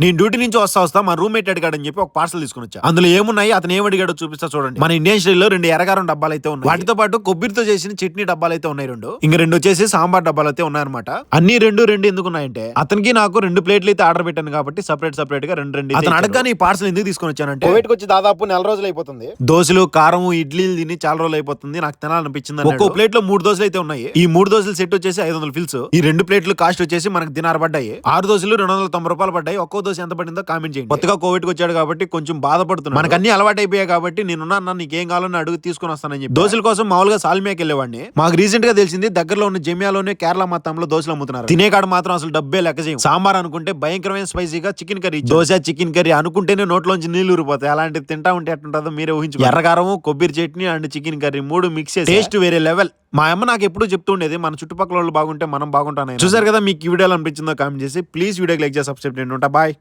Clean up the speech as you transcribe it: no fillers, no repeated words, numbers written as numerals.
నేను డ్యూటీ నుంచి వస్తా మా రూమ్మేట్ అడిగాడని చెప్పి ఒక పార్సల్ తీసుకుని వచ్చా. అందులో ఏమున్నాయి, అతను ఏం అడిగాడో చూపిస్తా చూడండి. మన ఇండియన్ స్టైల్లో 2 ఎర్రగారం డబ్బాలు అయితే ఉన్నాయి. వాటితో పాటు కొబ్బరితో చేసిన చట్నీ డబ్బాలు అయితే ఉన్నాయి 2. ఇంకా 2 వచ్చేసి సాంబార్ డబ్బాలు అయితే ఉన్నాయన్నమాట. అన్ని రెండు ఎందుకు ఉన్నాయంటే అతనికి నాకు 2 ప్లేట్లు అయితే ఆర్డర్ పెట్టాను కాబట్టి సపరేట్ గా రెండు. అతను అడగగానే ఈ పార్సల్ ఎందుకు తీసుకొని వచ్చానంటే కోవిడ్కి వచ్చి దాదాపు 4 రోజులు అయిపోతుంది. దోశలు కారం ఇడ్లీలు తిని చాలా రోజులు అయిపోతుంది, నాకు తినాలనిపించింది. ఒక్కో ప్లేట్ లో 3 దోశలు అయితే ఉన్నాయి. ఈ 3 దోశలు సెట్ వచ్చేసి 500 ఫిల్స్. ఈ 2 ప్లేట్లు కాస్ట్ వచ్చేసి మనకు దినార్ పడ్డాయి. 6 దోశలు 290 రూపాయలు పడ్డాయి. ఒక్కో దోశ ఎంత పడిందో కామెంట్ చేయండి. కొత్తగా కోవిడ్ వచ్చాడు కాబట్టి కొంచెం బాధపడుతున్నాను. మనకు అన్ని అలవాటు అయిపోయాయి కాబట్టి నేనున్నా నీకేం కావాలని అడుగు తీసుకుని వస్తానని చెప్పి దోశల కోసం మామూలుగా సాల్మియాకి వెళ్ళేవాడిని. మాకు రీసెంట్ గా తెలిసింది దగ్గరలో ఉన్న జమియాలోనే కేరళ మొత్తంలో దోశలు అమ్ముతున్నారు. తినేకాడ మాత్రం అసలు డబ్బే లెక్క చేయం. సాంబార్ అనుకుంటే భయంకరమైన స్పైసీగా chicken curry, dosa chicken curry అనుకుంటేనే నోట్లోంచి నీళ్లు ఊరిపోతాయి. అలాంటివి తింటా ఉంటే ఎట్టుంటుందో మీరే ఊహించు. ఎర్రగారం కొబ్బరి chutney and chicken curry 3 mix చేసి టేస్ట్ వేరే లెవెల్. మా అమ్మ నాకు ఎప్పుడు చెప్తుండేది మన చుట్టుపక్కల వాళ్ళు బాగుంటే మనం బాగుంటాను. చూసారు కదా, మీకు ఈ వీడియోలో అనిపించిందో కామెంట్ చేసి ప్లీజ్ వీడియోకి లైక్ చేసి సబ్స్క్రైబ్ చేయండి. బాయ్.